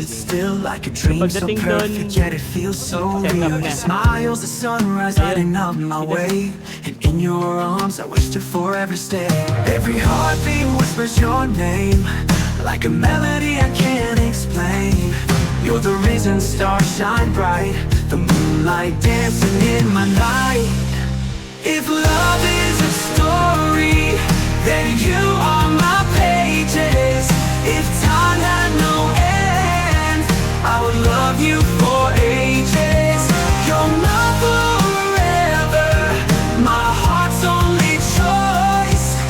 stood still like a dream so Pagdating doon, perfect, yet it feels so set up real. na. Smiles, the sunrise lighting up my way, and in your arms I wish to forever stay. Every heartbeat whispers your name, like a melody I can't explain. You're the reason stars shine bright, the moonlight dancing in my night. If love is a story, then you are my pages. If time had no end, I would love you for ages. You're my forever, my heart's only choice.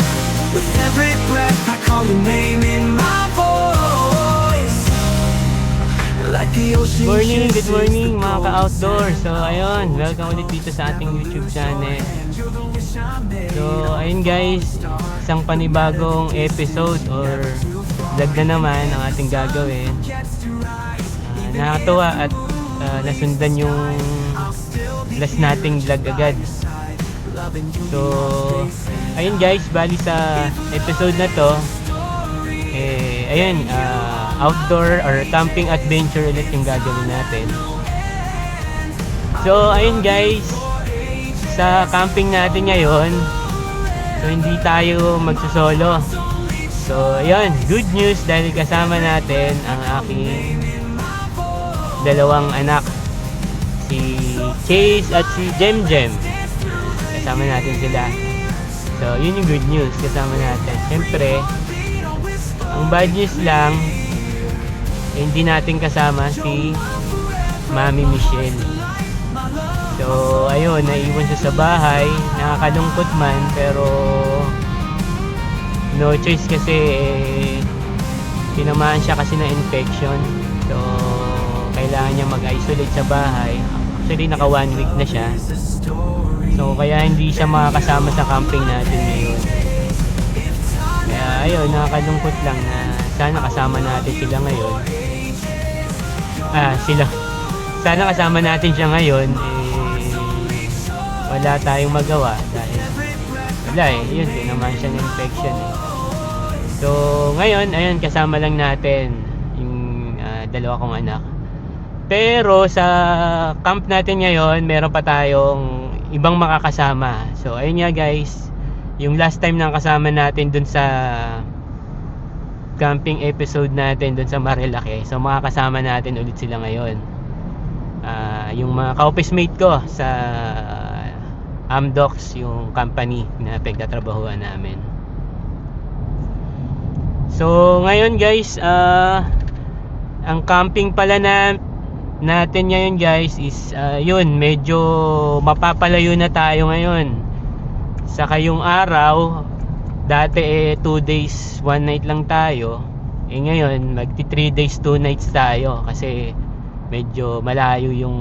With every breath I call your name in my voice. Like the ocean. Good morning mga ka-outdoor. So ayun, welcome ulit dito sa ating YouTube channel. So ayun guys, isang panibagong episode or vlog na naman ang ating gagawin. Nakakatuwa at nasundan yung last nating vlog agad. So ayun guys, bali sa episode na to ayun, outdoor or camping adventure ulit yung gagawin natin. So ayun guys, sa camping natin ngayon, so hindi tayo magsosolo. So ayun, good news dahil kasama natin ang aking dalawang anak, si Chase at si Jem. Kasama natin sila. So yun yung good news, kasama natin. Siyempre, ang bad news lang, hindi natin kasama si Mami Michelle. So ayun, naiwan siya sa bahay. Nakakalungkot man, pero no choice kasi tinamaan siya kasi ng infection. So kailangan niya mag-isolate sa bahay. Actually naka 1 week na siya. So kaya hindi siya makakasama sa camping natin ngayon. Kaya ayun, nakakalungkot lang na sana kasama natin sila ngayon. Sana kasama natin siya ngayon. Wala tayong magawa dahil wala yun, tinamaan siya ng infection So ngayon, ayun, kasama lang natin yung dalawa kong anak. Pero sa camp natin ngayon, meron pa tayong ibang makakasama. So ayun nga guys, yung last time na kasama natin dun sa camping episode natin dun sa Marilake. So makakasama natin ulit sila ngayon. Yung mga ka-office mate ko sa Amdocs, yung company na pagtatrabahuan namin. So ngayon guys, ang camping pala natin ngayon guys is yun, medyo mapapalayo na tayo ngayon. Saka yung araw, dati 2 days 1 night lang tayo. Ngayon magti 3 days 2 nights tayo kasi medyo malayo yung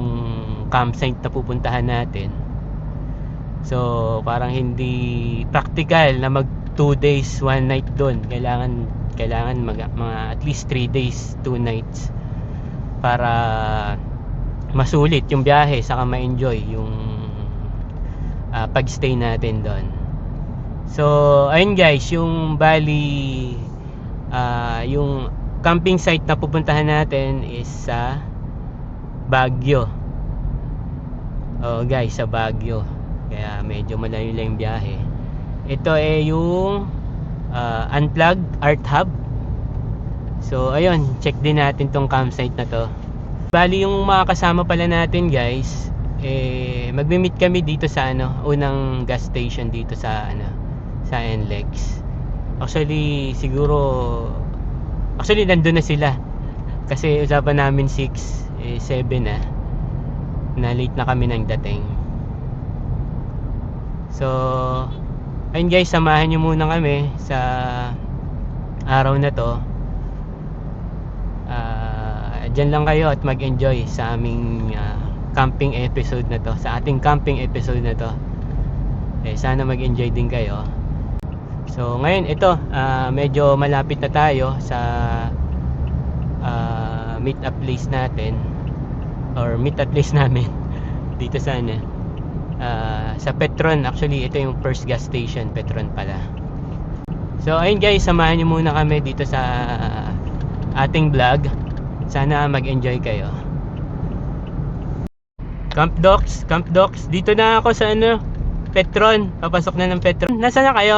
campsite na pupuntahan natin. So parang hindi practical na mag 2 days 1 night doon. Kailangan mga at least 3 days 2 nights para masulit yung biyahe saka ma-enjoy yung pag-stay natin doon. So ayun guys, yung bali yung camping site na pupuntahan natin is sa Baguio. Guys, sa Baguio. Kaya medyo malayo lang yung biyahe. Ito yung Unplugged Art Hub. So ayun, check din natin tong campsite na to. Bali yung mga kasama pala natin guys, magme-meet kami dito sa unang gas station dito sa sa NLEX. Actually nandun na sila. Kasi usapan namin 6, 7 na late na kami nang dating. So ayun guys, samahan nyo muna kami sa araw na to. Dyan lang kayo at mag-enjoy sa aming camping episode na to, sa ating camping episode na to. Sana mag-enjoy din kayo. So ngayon ito, medyo malapit na tayo sa meet up place natin, or meet up place namin dito sa sa Petron. Actually ito yung first gas station, Petron pala. So ayun guys, samahan nyo muna kami dito sa ating vlog. Sana mag-enjoy kayo. Camp Docs. Dito na ako sa ano, Petron. Papasok na ng Petron. Nasaan na kayo?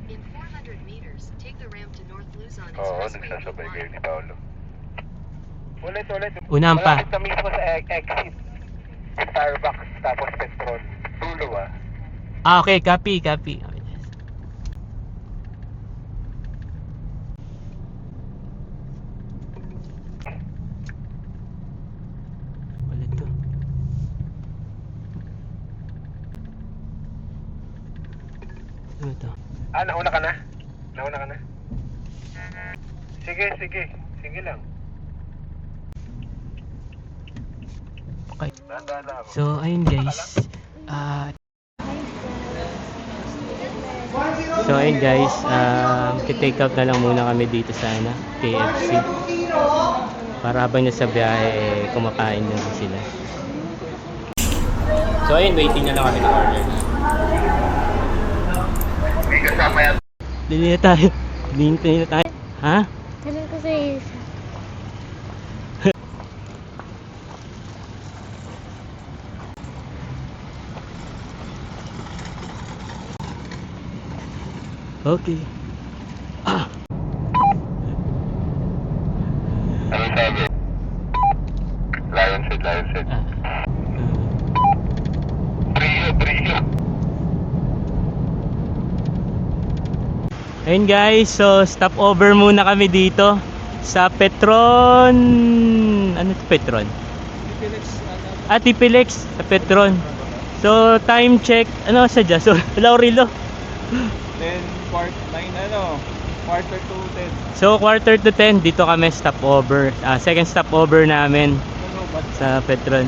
In 400 meters, take the ramp to North Luzon Oo, Expressway. nagsasabay kayo ni Paolo. Ulit. Unahan pa. Malapit na mismo sa exit. Starbucks, tapos Petron. Tulo ah. Okay, copy. Wala to. Ano to? Ah, nauna ka na? Sige lang. Okay. Dahan-dahan lang ako. So, ayun guys. Take out na lang muna kami dito sa ano, KFC. Para habang nasa biyahe, kumakain na din sila. So, ayun, waiting na lang kami ng order. May kasama yan. Dili na tayo. Dili na tayo. Ha? Tanong ko sa isa. Okay. Ano sabi? Lion Head. Brio. Ayun guys, so stop over muna kami dito sa Petron. Ano to Petron? Tipilex sa Petron. So time check, ano sadya? So Laurilo. Quarter to 10. So quarter to 10 dito kami stop over. Second stop over namin sa Petron.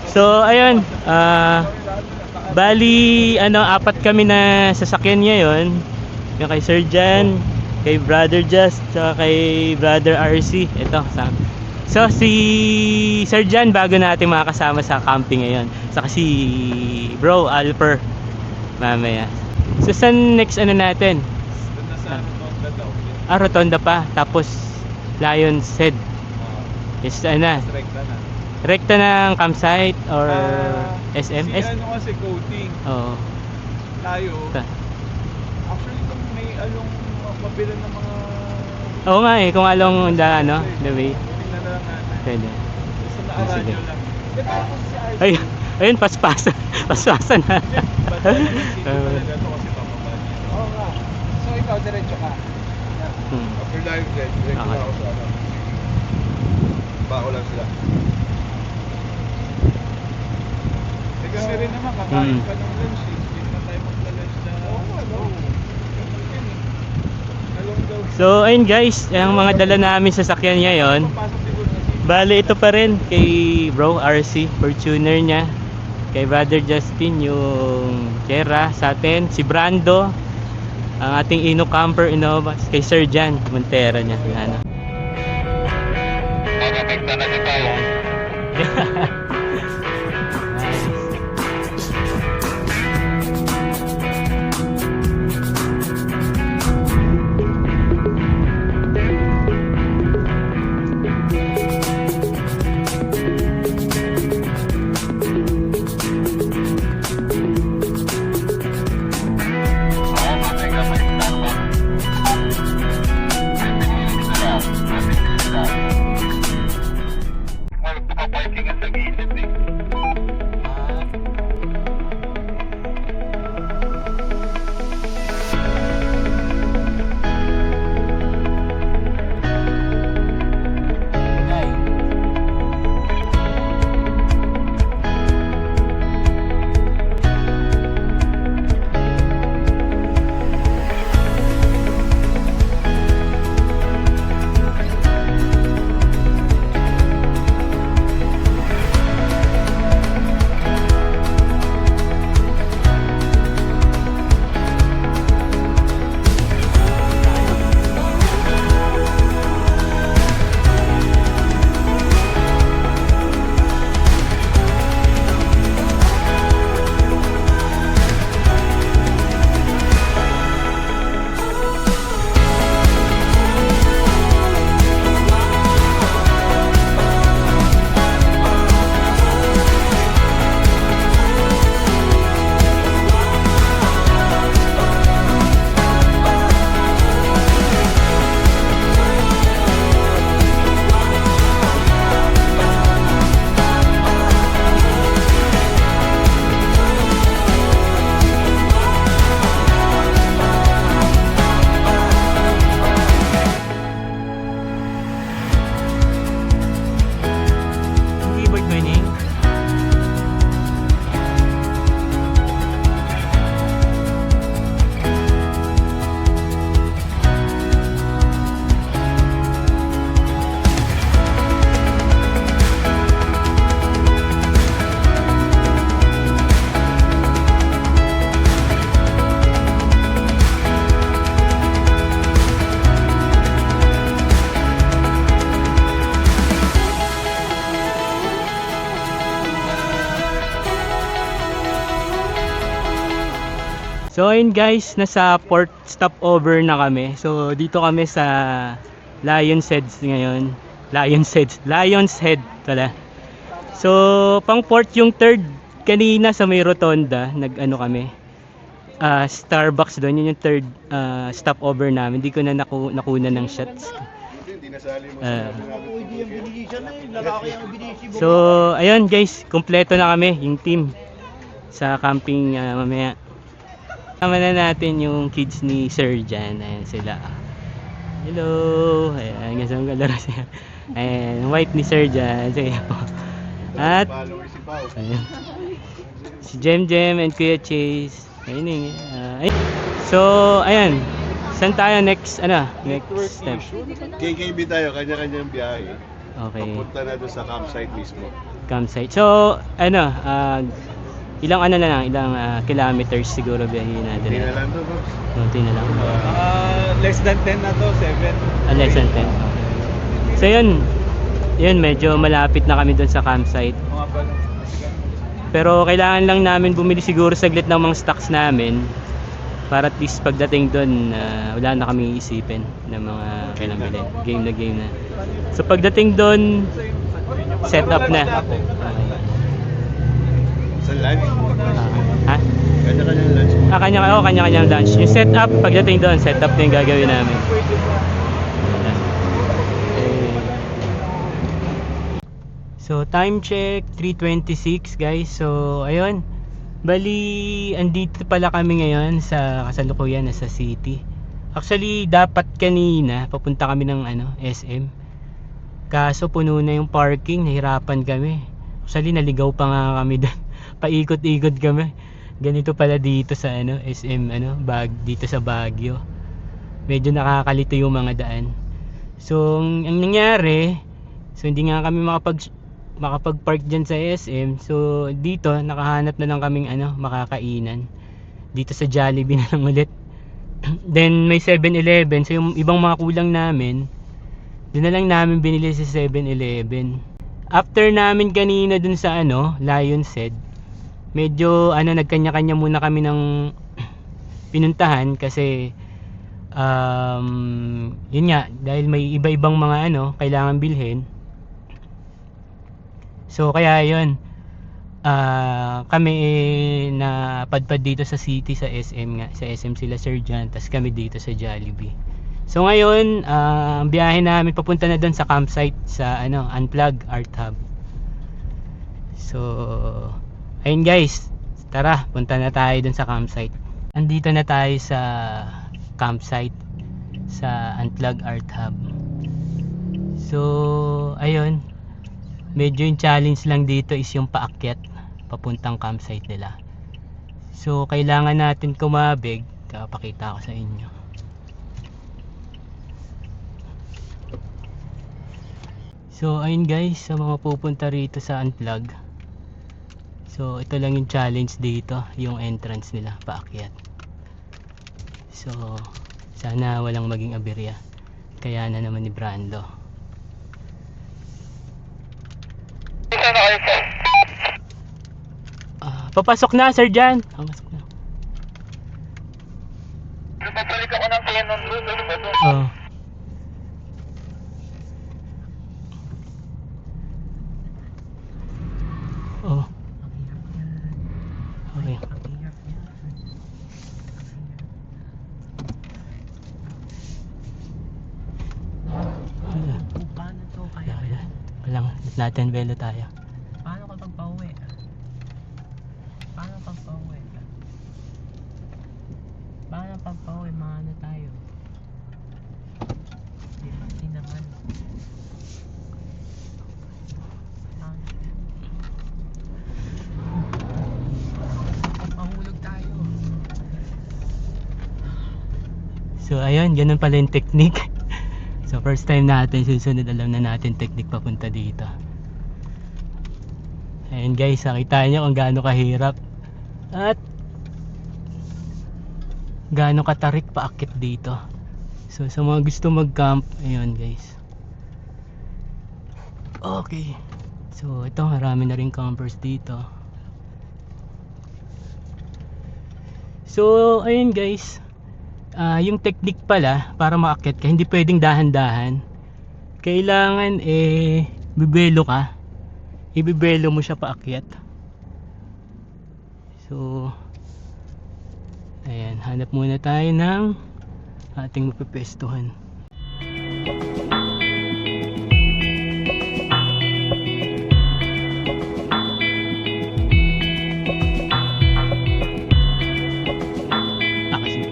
So ayun, bali apat kami na sasakyan ngayon. Yung kay Sir Jan, kay Brother Just, saka kay Brother RC. Ito, so si Sir Jan bago natin makakasama sa camping ngayon. Saka si Bro Alper mamaya. So saan next natin? Rotonda pa. Tapos Lion's Head. Yes, rekta ng campsite or SM? Kasi coating, Oo. tayo. Ta- Actually, kung may along mabila ng mga... Oo nga kung along the way. Tingnan na lang natin. Pwede. Basta naaraan Sige. nyo lang. Tapos si RC, Ayun, paspasan. Paspasan na. ba't talaga ito kasi pababa niya? Oo nga. So ikaw, diretso ka. After live set, direct Okay. ako sa ano. Bako lang sila. Eh kasi rin naman, kakain Mm. ka ng lunch eh. Hindi na tayo magla-lunch na... Oo, ano? Along daw. So, ayun guys, yung mga dala namin sa sakyan ngayon. Papasok siguro na si... Bale, ito pa rin kay Bro RC, Fortuner niya. Kay Brother Justin, yung Kera sa atin. Si Brando, ang ating Ino Camper Innova. Kay Sir Jan, Montera niya. Yan. Magapekta na si Paolo. Parking at sa gilid eh. So ayun guys, nasa port stopover na kami. So dito kami sa Lion's Head ngayon. Lion's Head pala. So pang port yung third kanina sa may rotonda, nag-ano kami. Starbucks doon, yun yung third stopover namin. Hindi ko na nakuna ng shots. So ayun guys, kumpleto na kami yung team sa camping mamaya. Tama na natin yung kids ni Sir Jan. Ayan sila. Hello. Ayan, gasang kalaro siya. Ayan, white ni Sir Jan. Sige po. At ayan, si Jem and Kuya Chase. Ayun so, ayan. Saan tayo next step? KKB tayo, kanya-kanyang biyahe. Okay. Papunta na doon sa campsite mismo. Campsite. So, ilang kilometers siguro biyahin natin. Hindi na lang to, Boss. Konti na lang. Less than 10 na to, 7. Less than 10. So yun, medyo malapit na kami doon sa campsite. Mga balong. Pero kailangan lang namin bumili siguro saglit ng mga stocks namin para at least pagdating doon wala na kami iisipin ng mga kailangan bilhin. Game na. So pagdating doon, set up na. Sa lunch? Ha? Kanya-kanyang lunch. Kanya-kanyang lunch. Yung set up, pagdating doon, set up na yung gagawin namin. So time check 3:26 guys. So ayun, bali andito pala kami ngayon sa kasalukuyan na sa city. Actually dapat kanina papunta kami ng SM. Kaso puno na yung parking, nahirapan kami. Actually naligaw pa nga kami doon. Paikot-ikot kami. Ganito pala dito sa SM dito sa Baguio. Medyo nakakalito yung mga daan. So ang nangyari, so hindi nga kami makapag-park dyan sa SM. So dito nakahanap na lang kaming makakainan dito sa Jollibee na lang ulit. Then may 7-Eleven. So yung ibang mga kulang namin, doon na lang namin binili sa 7-Eleven. After namin kanina dun sa Lion's Head, medyo nagkanya-kanya muna kami ng pinuntahan kasi yun nga, dahil may iba-ibang mga kailangan bilhin. So kaya yun, kami napadpad dito sa city sa SM nga, sa SM sila Sir Jan, tas kami dito sa Jollibee. So ngayon, ang biyahe namin papunta na doon sa campsite sa Unplug Art Hub. So ayun guys, tara, punta na tayo doon sa campsite. Andito na tayo sa campsite sa Unplug Art Hub. So ayun, medyo yung challenge lang dito is yung paakyat papuntang campsite nila. So kailangan natin kumabig. Pakita ko sa inyo. So ayun guys, sa mga pupunta rito sa Unplug, so ito lang yung challenge dito, yung entrance nila paakyat. So sana walang maging aberya. Kaya na naman ni Brando. Papasok na Sir Jan. Papasok na. Babalik ako ng Canon doon. Oh. Oh. Okay. Paano to kaya? Walang natin velo tayo. Paano kapag pauwi? Paano pag pauwi? Paano pag pauwi? Maano tayo? Hindi naman. Mahulog tayo. So ayun, ganun pala yung technique. So first time natin, susunod alam na natin technique papunta dito. Ayun guys, nakita nyo kung gaano kahirap at gaano katarik paakit dito. So sa mga gusto mag-camp, ayun guys. Okay. So ito, marami na rin campers dito. So ayun guys, yung technique pala para maakyat ka, hindi pwedeng dahan-dahan. Kailangan bibelo ka. Ibibelo mo siya paakyat. So ayan, hanap muna tayo ng ating mapipwestuhan.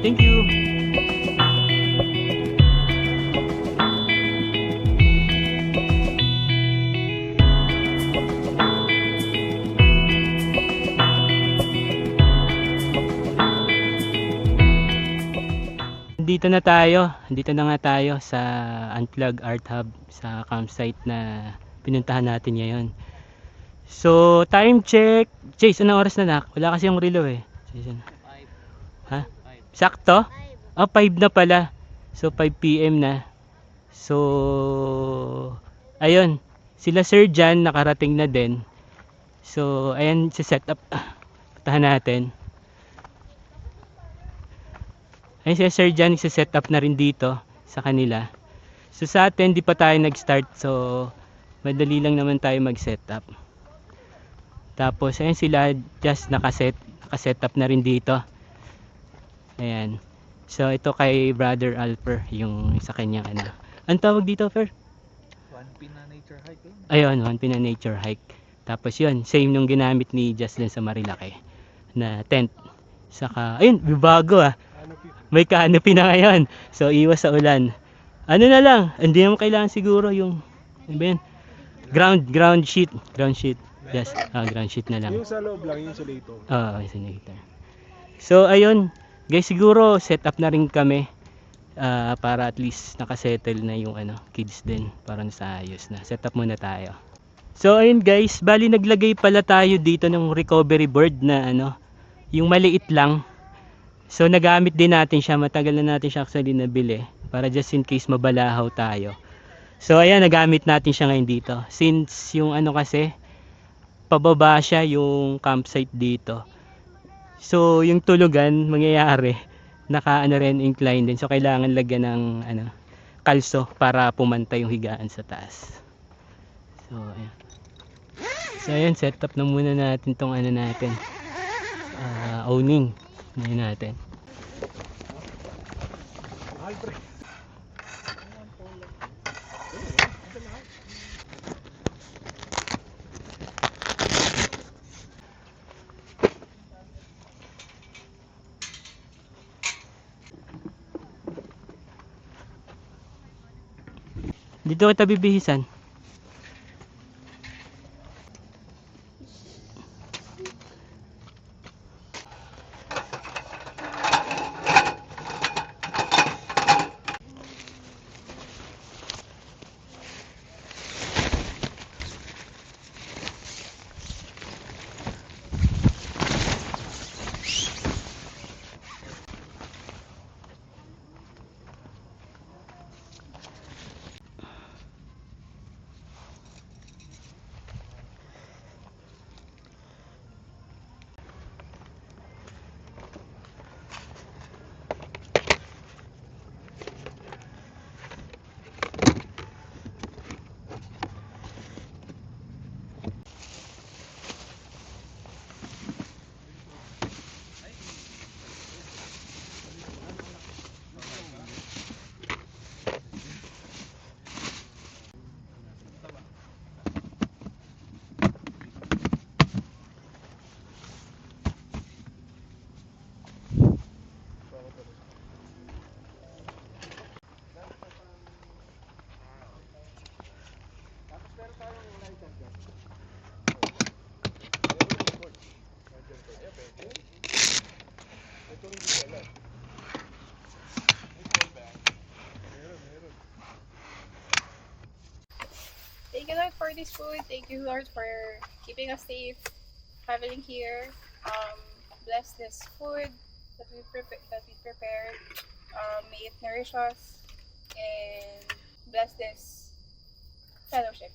Thank you. Dito na tayo. Dito na nga tayo sa Unplug Art Hub sa campsite na pinuntahan natin ngayon. So, time check. Chase, anong oras na nak? Wala kasi yung relo eh. Ha? Sakto? 5 na pala. So 5 PM na. So ayun, sila Sir Jan nakarating na din. So ayan si setup. Puntahan natin. Ayun si Sir Jan si setup na rin dito sa kanila. So sa atin di pa tayo nag-start. So madali lang naman tayo mag-setup. Tapos ayun sila just naka-setup na rin dito. Ayan. So ito kay Brother Alper, yung sa kanyang ano. Ang tawag dito, Fer? One Pina Nature Hike. Ayun, One Pina Nature Hike. Tapos yun, same nung ginamit ni Justin sa Marilaki na tent. Saka, ayun, bago may canopy na ngayon. So iwas sa ulan. Ano na lang, hindi naman kailangan siguro yung ano ba yun? Ground sheet. Yes, ground sheet na lang. Yung sa loob lang, yung insulator. Oo, insulator. So ayun, guys, siguro set up na rin kami para at least nakasettle na yung kids din para sa ayos na. Set up muna tayo. So ayun guys, bali naglagay pala tayo dito ng recovery board na yung maliit lang. So nagamit din natin siya, matagal na natin siya actually nabili para just in case mabalahaw tayo. So ayan, nagamit natin siya ngayon dito. Since yung kasi pababa siya yung campsite dito. So yung tulugan mangyayari rin incline din. So kailangan lagyan ng kalso para pumantay yung higaan sa taas. So ayan. So ayan, set up na muna natin tong natin. Owning muna natin. Dito kita bibihisan. Thank you, Lord, for this food. Thank you, Lord, for keeping us safe, traveling here. Bless this food that we prepared. May it nourish us and bless this fellowship.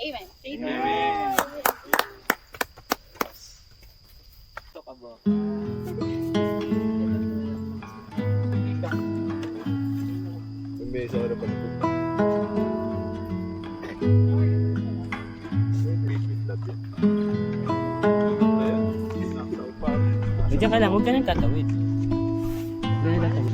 Amen. Amen. Ito ka ba? Kaya sa harapan ko. Diyan ka lang, huwag ka nang tatawid. Huwag ka nang tatawid.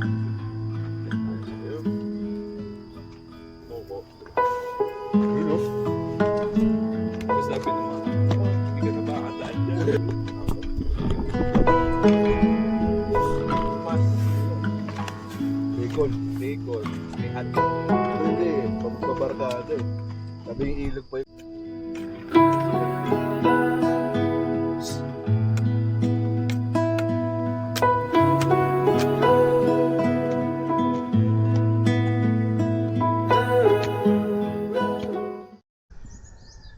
Bacon. May hotdog. Hindi, pagbabarkada eh. Sabi yung ilog pa yun.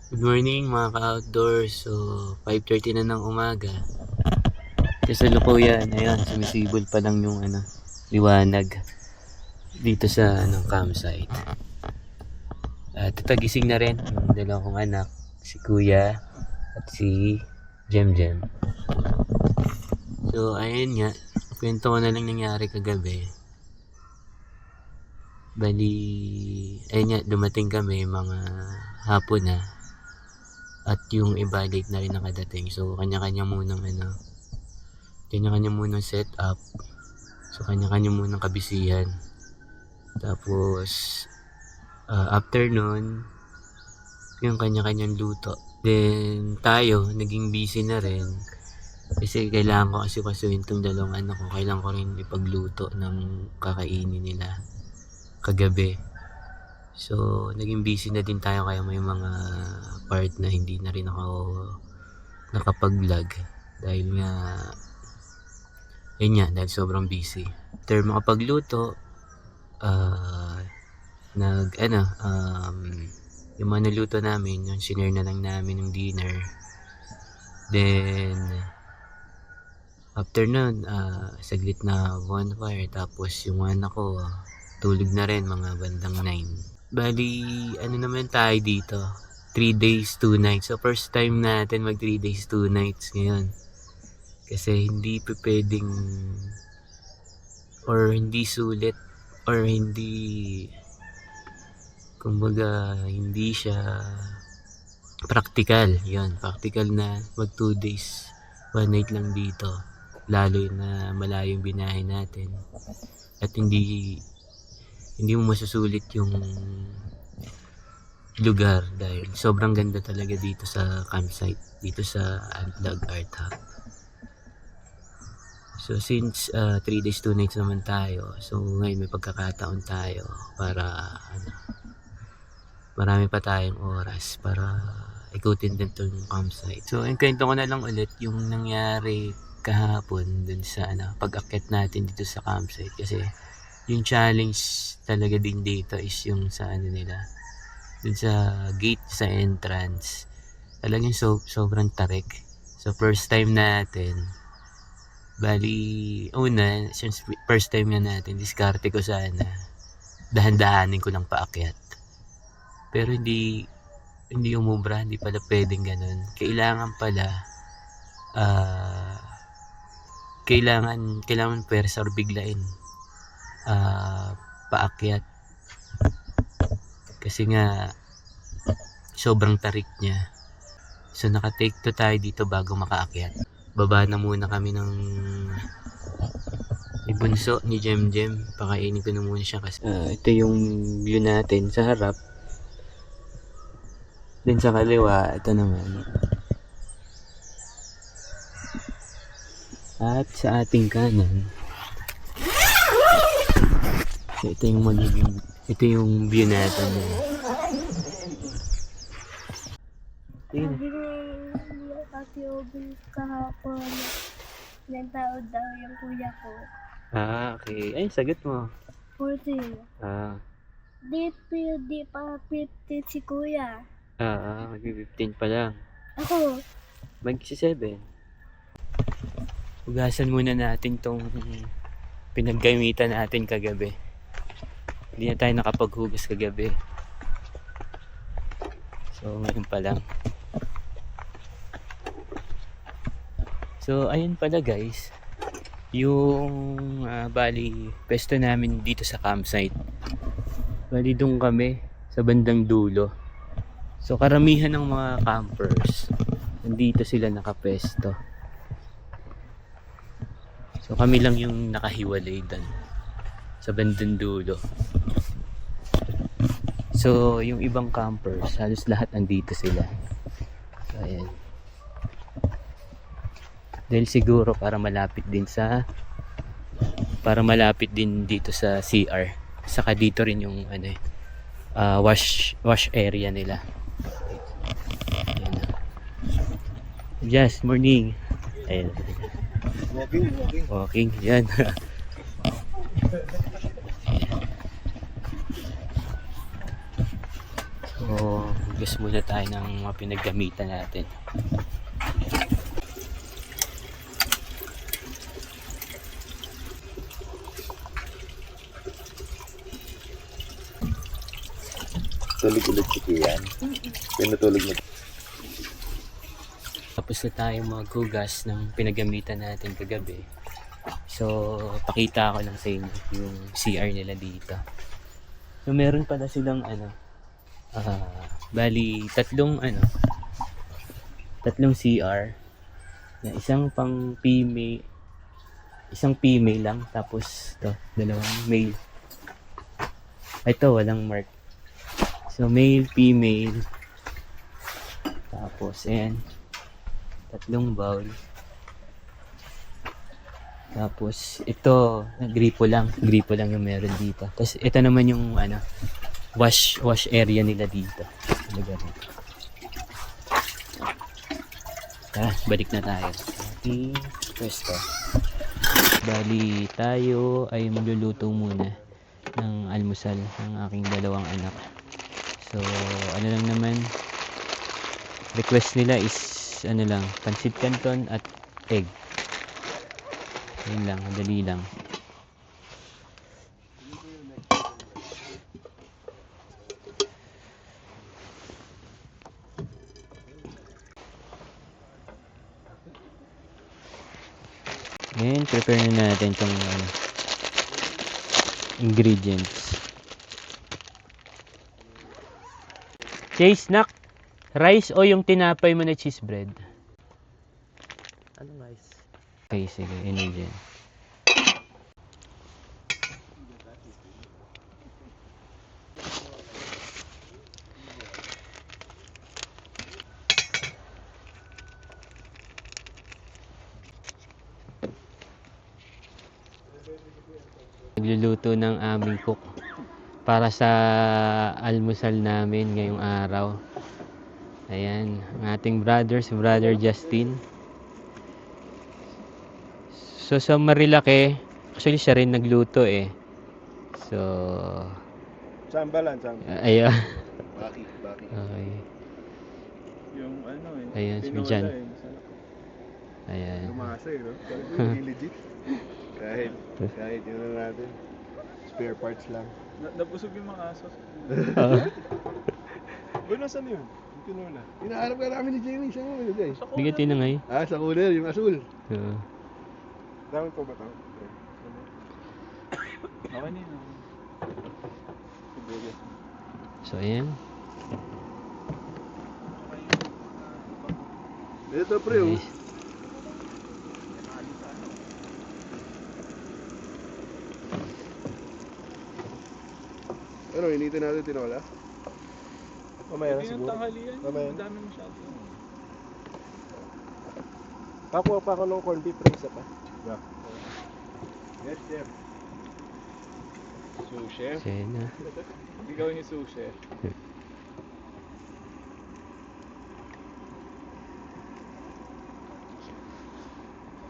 Good morning mga ka-outdoors. So 5:30 na ng umaga. Kasalukuyan, ayan, sumisibol pa lang yung liwanag dito sa campsite. At tagising na rin yung dalawa kong anak, si Kuya at si Jem. So ayun nga, kwento ko na lang nangyari kagabi. Bali, ayun nga, dumating kami mga hapon na. At yung iba late na rin nakadating. So kanya-kanya munang set up. So kanya-kanya munang kabisihan. Tapos after nun, yung kanya-kanyang luto. Then tayo, naging busy na rin. Kasi kailangan ko kasi kasuhin tong dalawang anak ko. Kailangan ko rin ipagluto ng kakainin nila kagabi. So naging busy na din tayo, kaya may mga part na hindi na rin ako nakapag-vlog. Dahil nga, dahil sobrang busy. After makapagluto, yung mga naluto namin, yung sinare na lang namin ng dinner. Then after nun, saglit na bonfire. Tapos yung anak ko tulog na rin mga bandang 9. Bali, naman tayo dito, 3 days 2 nights. So first time natin mag 3 days 2 nights ngayon. Kasi hindi pwedeng, or hindi sulit, or hindi, kumbaga hindi siya practical. Yun, practical na mag 2 days 1 night lang dito, lalo na malayong binahe natin. At hindi mo masusulit yung lugar dahil sobrang ganda talaga dito sa campsite, dito sa Antlag Art Hub. So since 3 days 2 nights naman tayo, so ngayon may pagkakataon tayo para marami pa tayong oras para ikutin din itong campsite. So kwento ko na lang ulit yung nangyari kahapon dun sa pag-akyat natin dito sa campsite. Kasi yung challenge talaga din dito is yung sa nila, dun sa gate, sa entrance. Talagang sobrang tarik. So first time natin, bali since first time nga natin, diskarte ko sana dahan-dahanin ko lang paakyat. Pero hindi umubra, hindi pala pwedeng ganun. Kailangan pala kailangan pwersa or biglain paakyat. Kasi nga sobrang tarik niya. So naka-take 2 tayo dito bago makaakyat. Baba na muna kami ng bunso ni Jem. Pakainin ko na muna siya kasi ito yung view natin sa harap. Then sa kaliwa, ito naman. At sa ating kanan, so ito yung view natin. Sabi ng Pati Obi kahapon, ilang taon daw yung kuya ko. Okay. Ay, sagot mo. 14. Di pa 15 si kuya. Mag-15 pa lang. Ako, Mag-7. Hugasan muna natin tong pinaggamitan natin kagabi. Hindi na tayo nakapaghugas kagabi. So, ngayon pa lang. So, ayun pala guys. Yung bali, pwesto namin dito sa campsite. Bali doon kami sa bandang dulo. So karamihan ng mga campers nandito sila nakapesto. So kami lang yung nakahiwalay doon sa bandang dulo. So yung ibang campers halos lahat nandito sila. So ayan. Dahil siguro para malapit din dito sa CR. Saka dito rin yung wash area nila. Ayan. Yes, morning. Ayan. Walking. Yan. So, gusto muna tayo ng mga pinaggamitan natin. Tulog ulit si Kian. Pinatulog na. Tapos na tayo maghugas ng pinagamitan natin kagabi. So, pakita ko lang sa inyo yung CR nila dito. So, meron pala silang bali tatlong CR na isang pang female, isang female lang, tapos to dalawang male. Ito walang mark. So male, female, tapos ayan, tatlong bowl. Tapos ito gripo lang yung meron dito. Tapos ito naman yung wash area nila dito. Tara, balik na tayo sa ating pwesto. Bali tayo ay magluluto muna ng almusal ng aking dalawang anak. So lang naman, request nila is pancit canton at egg. Ayun lang, madali lang. Ngayon, prepare na natin itong ingredients. Chase, nak, rice o yung tinapay mo na cheese bread? Anong rice? Okay, sige, yun dyan. Nagluluto ng aming cook para sa almusal namin ngayong araw. Ayan, ang ating brother, si Brother Justin. So sa Marilake, actually siya rin nagluto eh. So Sambalan. ayan. Baki. Okay. Yung Ayan, si Jan. Ayan. Lumasa no? Hindi legit. Kahit yun na natin. Spare parts lang. Nabusog yung mga aso. Uy, nasan yun? Yung tinula. Inaarap ka namin ni Jenny. Saan mo yun? Bigati na ngayon. Sa cooler, yung asul. So, Dami po ba ito? Okay na yun. so ayan. Ito pre, oh. Nice. Ano, initin natin tinola? Mamaya na Hindi ng siguro. tanghalian. Mamaya. Ang dami masyado. Pakuha pa ako ng corned beef pre, isa pa. Yes, chef. Sous chef. So ayan na. Ikaw yung sous chef.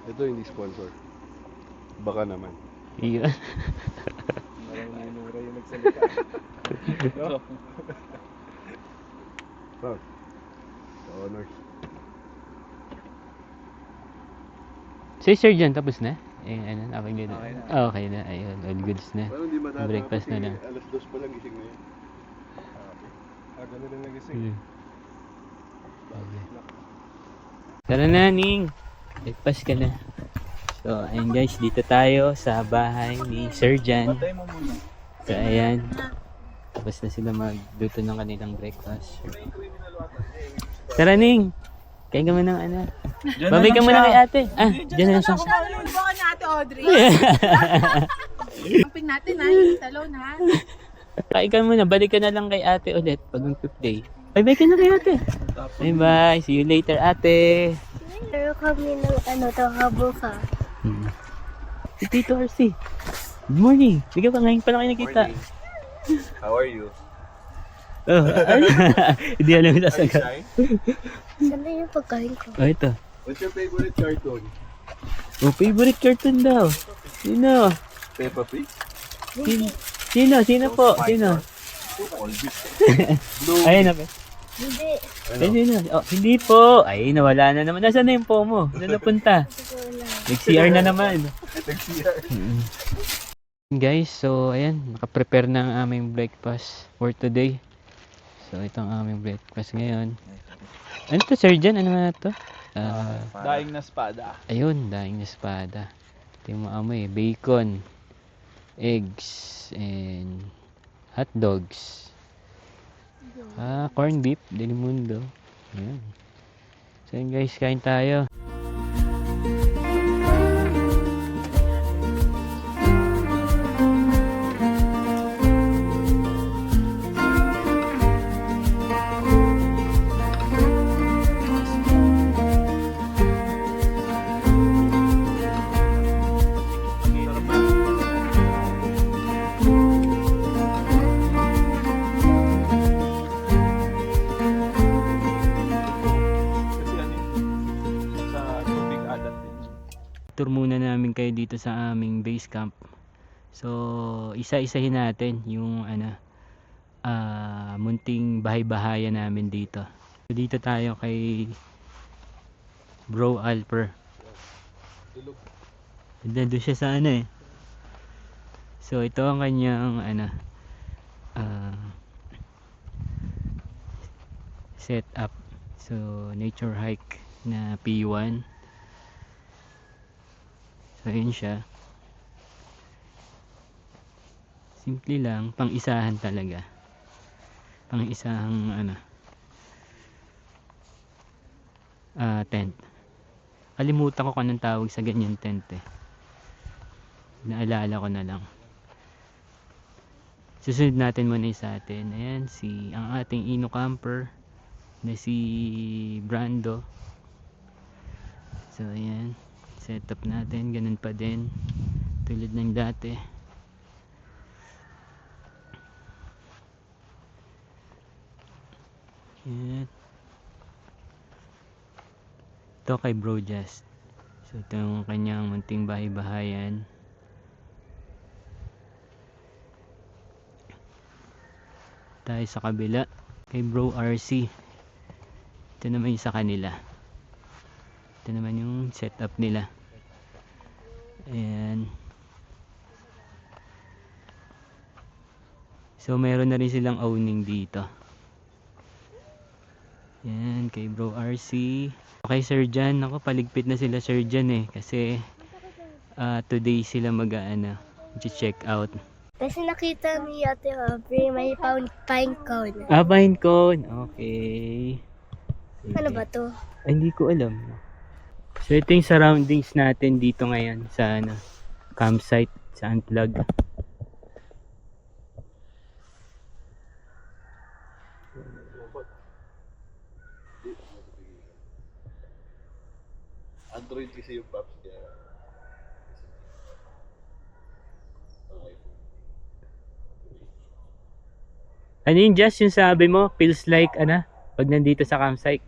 Ito hindi sponsor. Baka naman. Iya. Parang ninura yung nagsalita. No? Proud. Sa honors. Si Sir John, tapos na? Okay na. Okay na. Okay na. Ayun, all goods na. Parang hindi matatapos Breakfast na eh. lang. Alas 2 pa lang gising na yun. Ganun lang nagising. Hmm. Okay. Tara na, Ning. Breakfast ka na. So, ayun guys, dito tayo sa bahay ni Sir Jan. Patay mo muna. So, ayan. Tapos na sila magluto ng kanilang breakfast. Tara Ning! Kain ka muna ng ano. Babay ka muna kay ate. Ah, dyan na lang siya. Kaluluwa ka ni Ate Audrey. Camping natin ha, talo na. Kain ka muna, balik ka na lang kay ate ulit pag mag-play. Bye-bye ka na kay ate. Bye-bye, see you later ate. Pero kami ng habo ka. Si Tito RC. Good morning. Bigyan pa ngayon pala kayo nakita. How are you? Oh, hindi alam yung sasagot. Saan na yung pagkain ko? Oh, ito. What's your favorite cartoon? Oh, favorite cartoon daw. Sino? Peppa Pig? Sino po? Sino? Blue. Ayun na ba? Hindi. Sino? Oh, hindi po. Ay, nawala na naman. Nasaan na yung po mo? Saan napunta? Nag-CR na naman. Guys, so ayan, nakaprepare na ang aming breakfast for today. So ito ang aming breakfast ngayon. Ano to, Sir Jan? Ano na to? Daing na espada. Ayun, daing na espada. Ito yung maamoy, bacon, eggs, and hot dogs. Corned beef, Delimundo. Ayan. So yun guys, kain tayo. Tour muna namin kayo dito sa aming base camp. So, isa-isahin natin yung munting bahay-bahayan namin dito. So, dito tayo kay Bro Alper. Doon siya sa So, ito ang kanyang setup. So, nature hike na P1. So, yun siya. Simple lang, pang-isahan talaga. Pang-isahang tent. Kalimutan ko kung anong tawag sa ganyan tent eh. Naalala ko na lang. Susunod natin muna sa atin. Ayan, ang ating Ino camper na si Brando. So, ayan. Setup natin, ganun pa din tulad ng dati. Yan. Ito kay Bro Just. So ito yung kanyang munting bahay-bahayan. Tayo sa kabila kay Bro RC. Ito naman yung sa kanila. Ito naman yung setup nila. Ayan. So meron na rin silang owning dito. Ayan, kay Bro RC. Okay, Sir Jan. Ako, paligpit na sila Sir Jan eh. Kasi today sila check out. Kasi nakita ni Ate Aubrey may pine cone. Pine cone. Okay. Sige. Ano ba to? Ay, hindi ko alam. So ito yung surroundings natin dito ngayon sa campsite sa Unplug. Android kasi yung Pops niya. Ano yung just yung sabi mo? Feels like pag nandito sa campsite.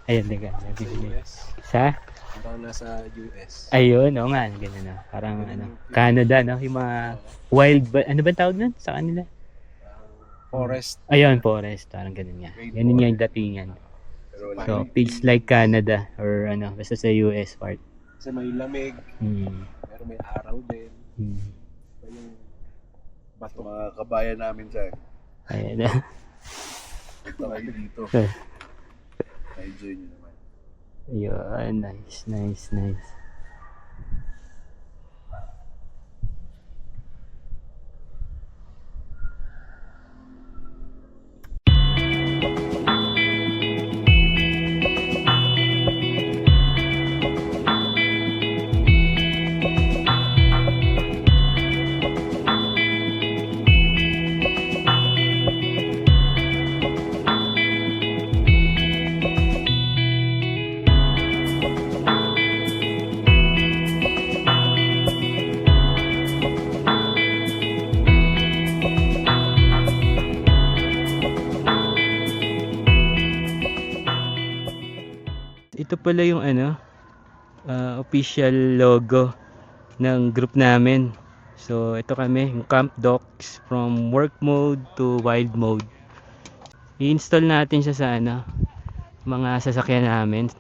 Ayan, teka. Sa? Parang nasa US. Ayun, oo nga. Ganun na. Parang Canada, no? Yung mga wild, ano ba tawag nun sa kanila? Forest. Ayun, forest. Parang ganun nga. Ganun nga yung datingan. So, feels like Canada or basta sa US part. Kasi may lamig, pero may araw din. Yung bato mga kabayan namin sa Ayan na. ito kayo dito. I-enjoy nyo naman. Ayun, nice. ito pala yung official logo ng group namin. So ito kami, yung Camp Docs, from work mode to wild mode. I-install natin siya sa mga sasakyan namin.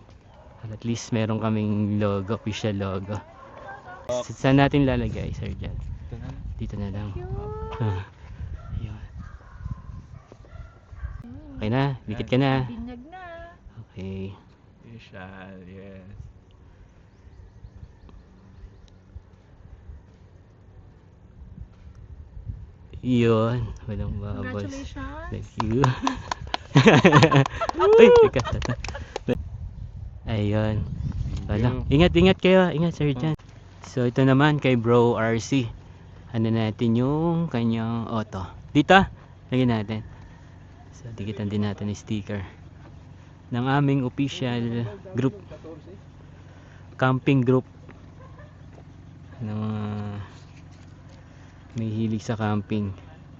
At least meron kaming logo, official logo. Saan natin lalagay, Sir Jan? Dito na lang. Ayun. Okay na, dikit ka na. Binyag na. Okay. Official, yes. Yun, walang babas. Congratulations. Thank you. Uy, teka. Ayun. Wala. Ingat kayo. Ingat, Sir Jan. So, ito naman kay Bro RC. Ano natin yung kanyang auto. Dito, lagyan natin. So, dikitan din natin yung sticker ng aming official group. Camping group. May hilig sa camping.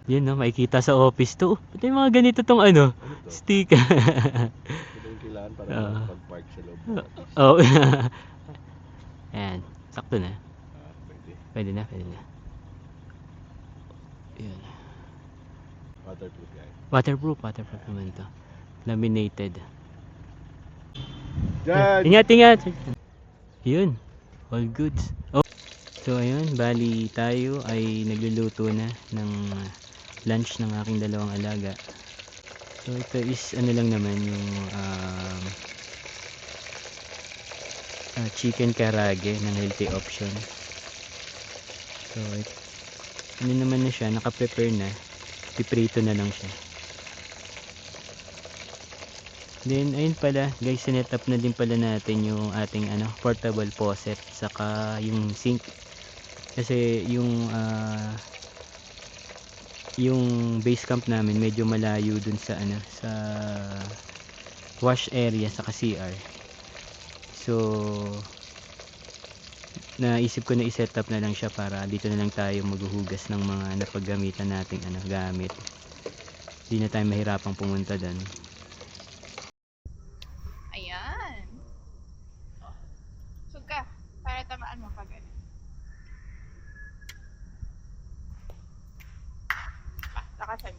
Yun, no, makikita sa office to. Pati yung mga ganito tong sticker. Ito yung kailangan para pag-park sa loob. Oh. Ayan, sakto na. Pwede. Pwede na. Yun. Waterproof yan. Waterproof naman to. Laminated. Jan! Ingat. Yun. All goods. Oh. So ayun, bali tayo ay nagluluto na ng lunch ng aking dalawang alaga. So ito is lang naman yung chicken karage ng healthy option. So naman na siya, naka-prepare na. Piprito na lang siya. Then ayun pala guys, sinet up na din pala natin yung ating portable faucet saka yung sink. Kasi yung base camp namin medyo malayo dun sa sa wash area sa CR. So naisip ko na i-set up na lang siya para dito na lang tayo maghuhugas ng mga napaggamitan nating gamit. Hindi na tayo mahirapang pumunta doon. Ayan. Suka, para tamaan mo pag lakasan.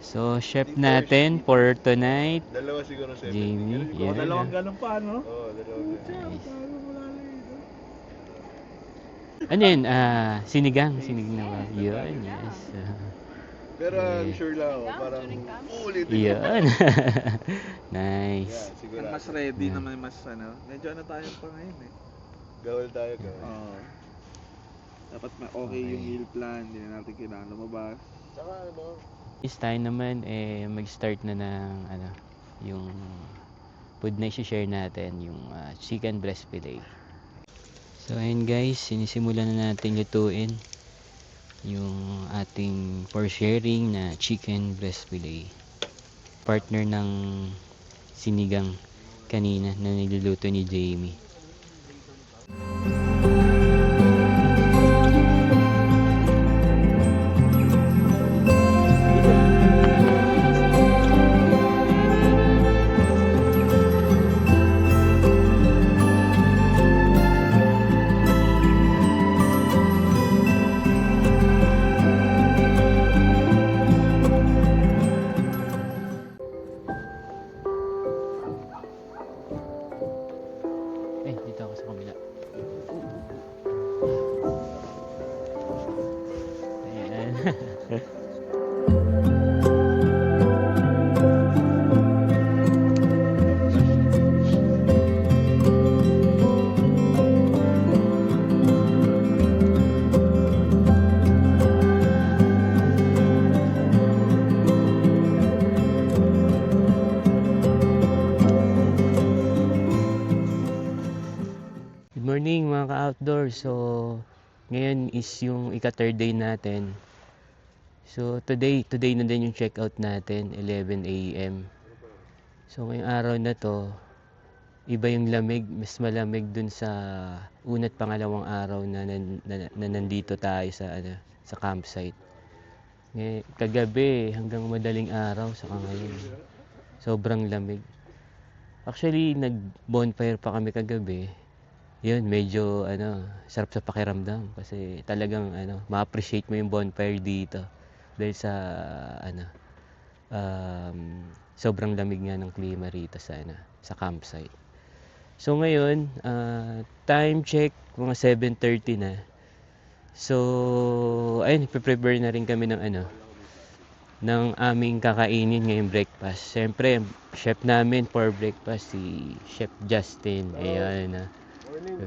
So chef natin for tonight, Dalawa siguro 7. Jamie. Yeah. Dalawang ganun pa, no? Oo, dalawang ganun. Ano yun? Sinigang na ba? Yun, yes. Pero I'm sure lang ako, parang ulitin. Yun. Nice. Yeah, siguro. Mas ready naman, mas medyo tayo pa ngayon eh. Gawal tayo, gawal. Oo. Dapat okay yung meal plan, hindi na natin kailangan lumabas. Saka This time naman mag-start na ng yung food na i-share natin, yung chicken breast fillet. So ayun guys, sinisimulan na natin lutuin yung ating for sharing na chicken breast fillet. Partner ng sinigang kanina na niluluto ni Jamie. Dito ako sa kabila. Ayan. Good morning mga ka-outdoor. So ngayon is yung ika-third day natin. So today na din yung check-out natin, 11 AM. So ngayong araw na to, iba yung lamig, mas malamig dun sa una't pangalawang araw na nandito tayo sa campsite. Kagabi hanggang madaling araw saka ngayon. Sobrang lamig. Actually, nag-bonfire pa kami kagabi. Yun, medyo sarap sa pakiramdam kasi talagang ma-appreciate mo yung bonfire dito dahil sa sobrang lamig nga ng klima rito sa campsite. So ngayon, time check mga 7:30 na. So ayun, prepare na rin kami ng aming kakainin ngayong breakfast. Siyempre, chef namin for breakfast si Chef Justin. Ayan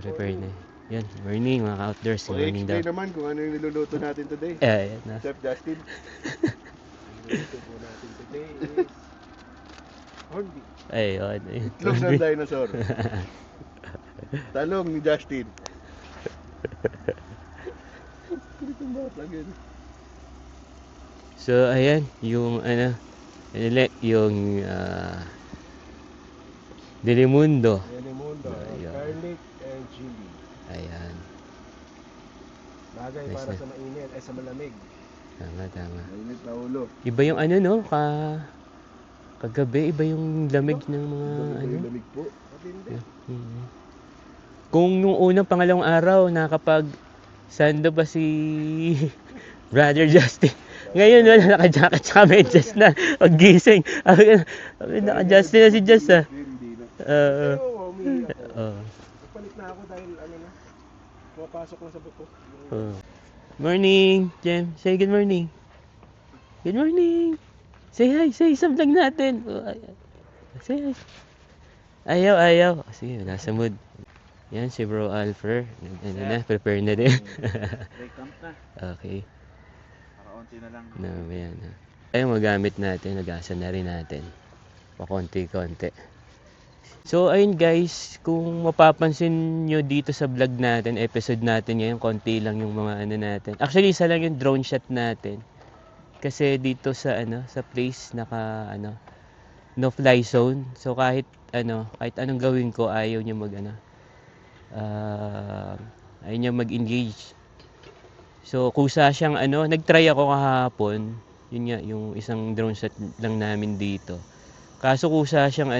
prepare na. Yan, morning mga outdoors. Morning daw. Explain naman kung ano yung niluluto natin today. Ayan na. Chef Justin. Niluluto po natin today is corned beef. Ayun. Itlog ng dinosaur. Talong ni Justin. Itong bata ganun. So ayan, yung yung Dilimundo. Delimundo, Ayan. garlic and chili. Ayan. Bagay Nice para na. sa mainit, sa malamig. Tama. Mainit na ulo. Iba yung kagabi iba yung lamig ng mga Lamig po. Matindi. Mhm. Kung nung unang pangalawang araw nakapag sando pa si Brother Justin. Ngayon wala, naka-jacket tsaka medyas na. Pag-gising. Naka-Justin na si Just Hindi na. Oo. Umiiyak ako. Palit na ako dahil pumapasok na sa buko. Morning, Jem. Say good morning. Good morning. Say hi. Say sa vlog natin. Say hi. Ayaw. Sige, nasa mood. Yan si Bro Alfer. Prepare na din. Break camp na. Okay. Nakaunti na lang. Yan. Ayun, magamit natin. Nagasa na rin natin. Pakonti-konti. So, ayun guys. Kung mapapansin nyo dito sa vlog natin, episode natin ngayon, konti lang yung mga natin. Actually, isa lang yung drone shot natin. Kasi dito sa sa place no fly zone. So kahit anong gawin ko, ayaw niya ayaw niya mag-engage. So kusa siyang nag-try ako kahapon. Yun nga, yung isang drone shot lang namin dito. Kaso kusa siyang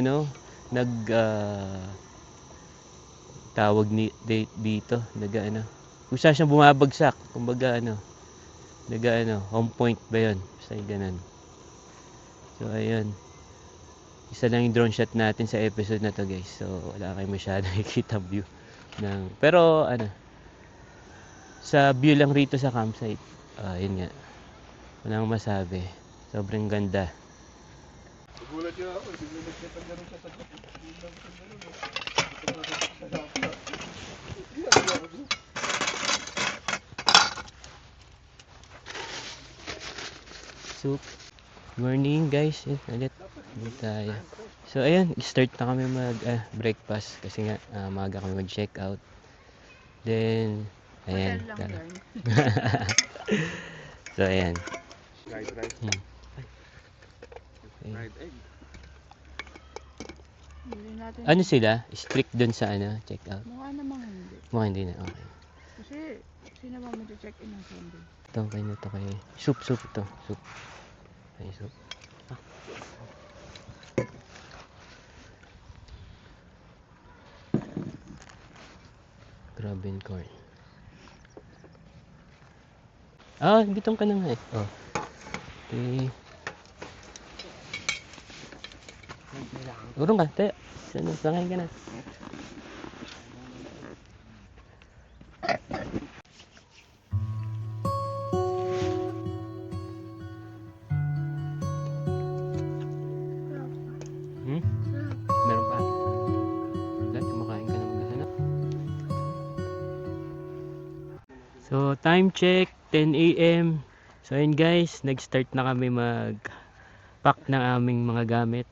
tawag dito, kusa siyang bumabagsak. Kumbaga home point ba yun? Basta yung ganun. So ayun. Isa lang yung drone shot natin sa episode na to guys. So wala kayo masyadong nakikita view pero sa view lang rito sa campsite. Yun nga. Walang masabi. Sobrang ganda. Nagulat niya ako. Hindi nagkita ganun siya sa So, morning guys. Ulit tayo. So, ayan. Start na kami breakfast. Kasi nga, maaga kami mag-check out. Then, ayan. So, ayan. Fried rice. Fried egg. Hindi natin. Ano sila? Strict dun sa check out? Mukha namang hindi. Mga hindi na. Okay. Kasi, sino ba mag-check in ng Sunday? Ito, kayo. Soup ito. Soup. Ay, soup. Grabe yung corn. Bitong ka na nga eh. Okay. Urong ka, tayo. Sangay ka na. Meron pa. Dahil kumakain ka ng mga So, time check, 10 a.m. So, ayun guys, nag-start na kami mag-pack ng aming mga gamit.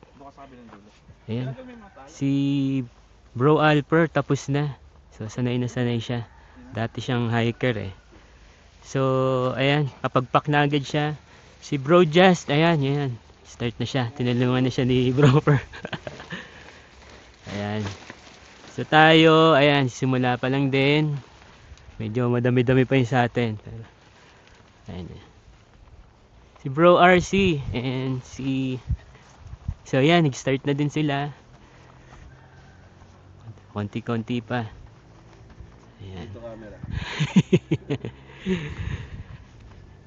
Ayan. Si Bro Alper tapos na. So, sanay na sanay siya. Dati siyang hiker eh. So, ayan, kapag pack na agad siya. Si Bro Just, ayan. Start na siya. Tinulungan na siya ni Bro Per. Ayan. So, tayo, ayan, simula pa lang din. Medyo madami-dami pa yun sa atin. Pero, Ayan. Si Bro RC and si... So yan, nag-start na din sila. Konti-konti pa. Ayan. Dito camera.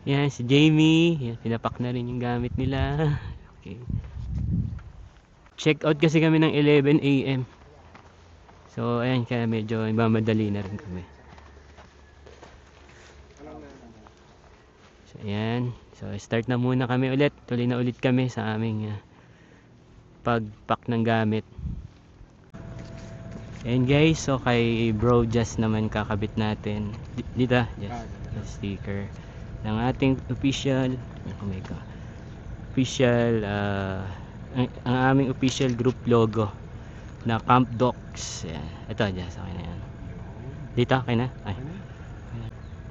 Yan, si Jamie. Yan, pinapak na rin yung gamit nila. Okay. Check out kasi kami ng 11 AM. So, ayan, kaya medyo ibamadali na rin kami. So, ayan. So, start na muna kami ulit. Tuloy na ulit kami sa aming pag-pack ng gamit. And guys, so kay Bro Just naman kakabit natin dito, just the sticker ng ating official, oh my God, official, ang aming official group logo na Camp Docs. Yan. Ito, just okay na yan. Dito, okay na? Ay.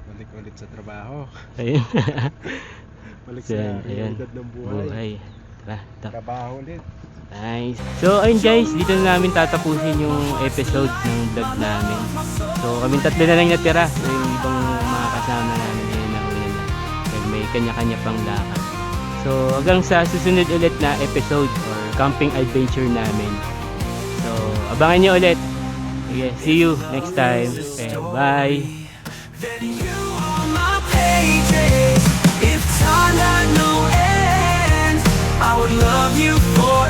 Balik ulit sa trabaho. Ayun. Balik So, sa ayun. realidad ng buhay. Buhay. Tara, ito. Trabaho ulit. Nice. So ayun guys, dito na namin tatapusin yung episode ng vlog namin. So kaming tatlo na lang natira. So, yung ibang mga kasama namin ayun na uwi na. Dahil may kanya-kanya pang lakad. So hanggang sa susunod ulit na episode or camping adventure namin. So abangan nyo ulit. Okay, see you next time. Okay, bye. Then you on my pages. If time had no end, I would love you forever.